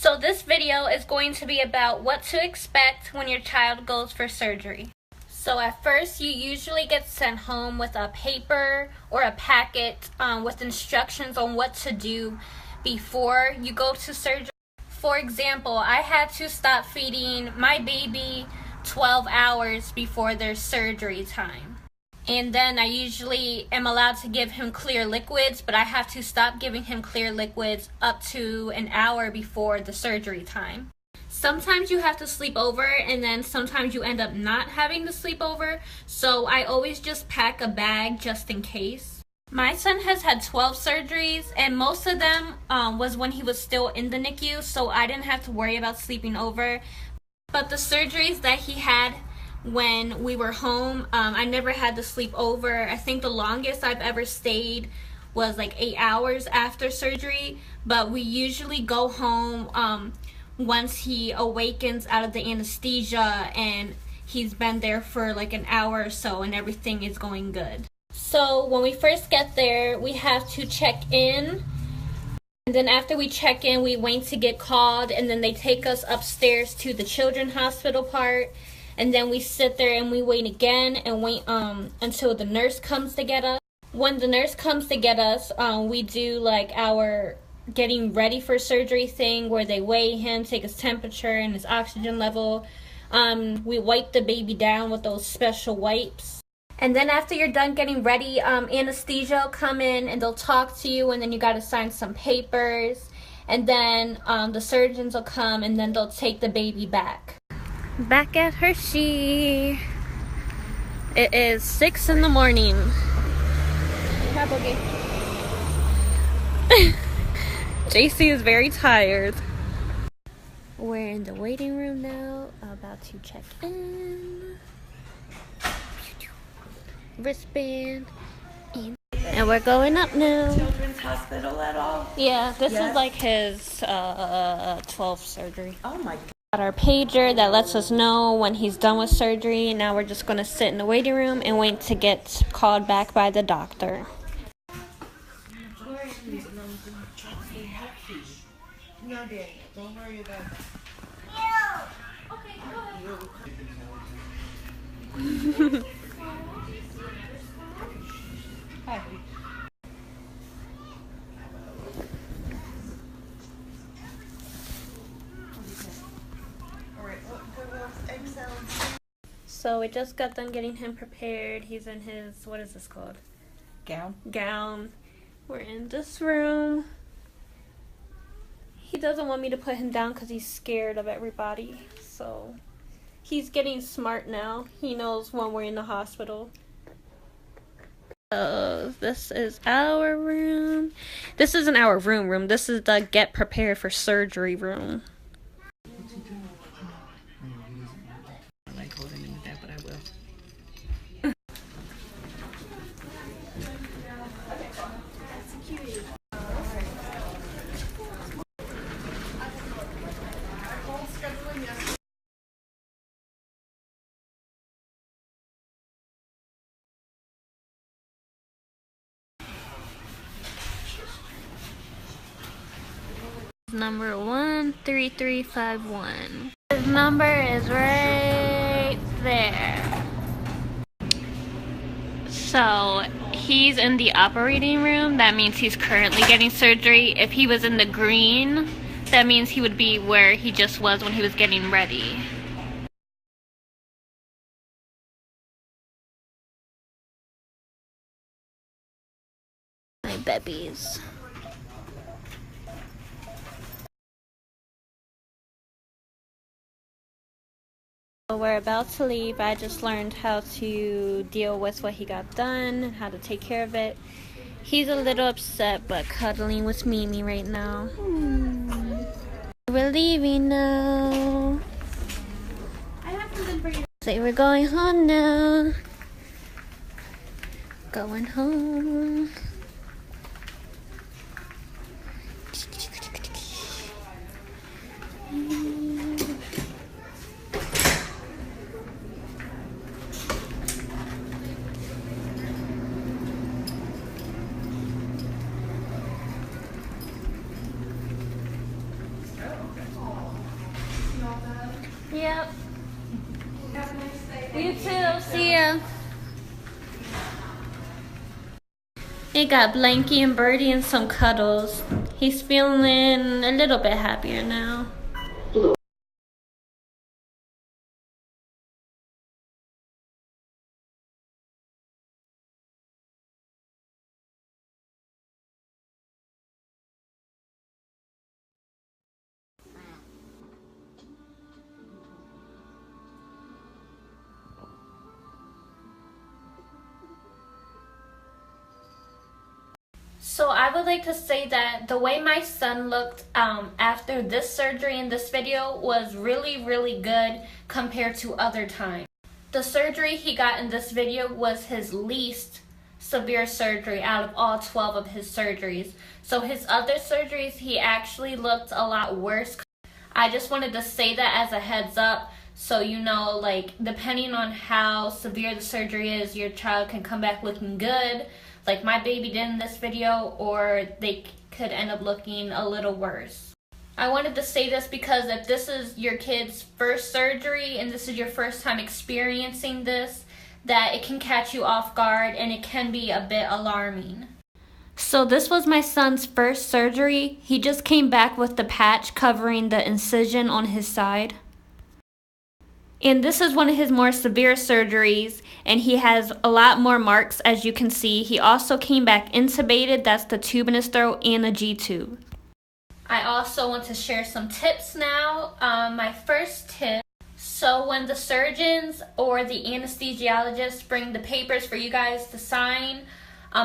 So this video is going to be about what to expect when your child goes for surgery. So at first, you usually get sent home with a paper or a packet with instructions on what to do before you go to surgery. For example, I had to stop feeding my baby 12 hours before their surgery time. And then I usually am allowed to give him clear liquids, but I have to stop giving him clear liquids up to an hour before the surgery time. Sometimes you have to sleep over, and then sometimes you end up not having to sleep over, so I always just pack a bag just in case. My son has had 12 surgeries, and most of them was when he was still in the NICU, so I didn't have to worry about sleeping over. But the surgeries that he had when we were home, I never had to sleep over. I think the longest I've ever stayed was like 8 hours after surgery, but we usually go home once he awakens out of the anesthesia and he's been there for like an hour or so and everything is going good. So when we first get there, we have to check in, and then after we check in, we wait to get called, and then they take us upstairs to the children's hospital part, and then we sit there and we wait again and wait until the nurse comes to get us. When the nurse comes to get us, we do like our getting ready for surgery thing where they weigh him, take his temperature and his oxygen level. We wipe the baby down with those special wipes. And then after you're done getting ready, anesthesia will come in and they'll talk to you, and then you got to sign some papers. And then the surgeons will come and then they'll take the baby back. Back at Hershey. It is 6 in the morning. JC is very tired. We're in the waiting room now, about to check in. Wristband. And we're going up now. Children's Hospital at all? Yeah, this is like his 12th surgery. Oh my God. Got our pager that lets us know when he's done with surgery. Now we're just going to sit in the waiting room and wait to get called back by the doctor. No, Daddy, don't worry about it. Okay, go ahead. Hi. All right, So we just got done getting him prepared. He's in his, what is this called? Gown. We're in this room. He doesn't want me to put him down because he's scared of everybody. So he's getting smart now. He knows when we're in the hospital. So this is our room. This isn't our room. This is the get prepared for surgery room. I like holding him with that, but I will. Number 13351. His number is right there. So he's in the operating room. That means he's currently getting surgery. If he was in the green, that means he would be where he just was when he was getting ready. My babies. We're about to leave. I just learned how to deal with what he got done and how to take care of it. He's a little upset, but cuddling with Mimi right now. We're leaving now. Say we're going home now. Going home. Yep. You too. See ya. He got Blanky and Birdie and some cuddles. He's feeling a little bit happier now. So I would like to say that the way my son looked after this surgery in this video was really, really good compared to other times. The surgery he got in this video was his least severe surgery out of all 12 of his surgeries. So his other surgeries, he actually looked a lot worse. I just wanted to say that as a heads up, so you know, like, depending on how severe the surgery is, your child can come back looking good, like my baby did in this video, or they could end up looking a little worse. I wanted to say this because if this is your kid's first surgery and this is your first time experiencing this, that it can catch you off guard and it can be a bit alarming. So this was my son's first surgery. He just came back with the patch covering the incision on his side. And this is one of his more severe surgeries, and he has a lot more marks, as you can see. He also came back intubated, that's the tube in his throat, and a G-tube. I also want to share some tips now. My first tip, so when the surgeons or the anesthesiologists bring the papers for you guys to sign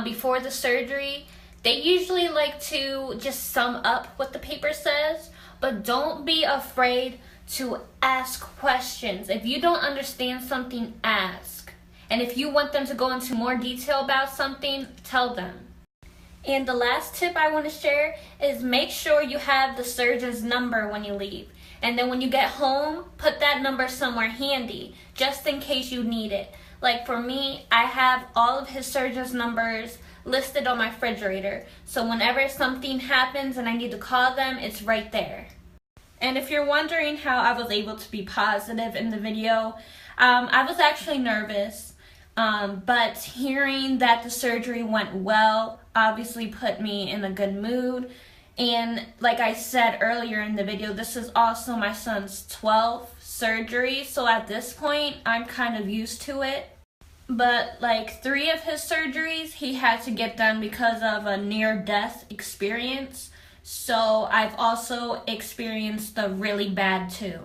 before the surgery, they usually like to just sum up what the paper says, but don't be afraid to ask questions. If you don't understand something, ask. And if you want them to go into more detail about something, tell them. And the last tip I want to share is make sure you have the surgeon's number when you leave. And then when you get home, put that number somewhere handy, just in case you need it. Like for me, I have all of his surgeon's numbers listed on my refrigerator. So whenever something happens and I need to call them, it's right there. And if you're wondering how I was able to be positive in the video, I was actually nervous, but hearing that the surgery went well obviously put me in a good mood. And like I said earlier in the video, this is also my son's 12th surgery, so at this point, I'm kind of used to it. But like 3 of his surgeries, he had to get done because of a near-death experience. So I've also experienced the really bad too.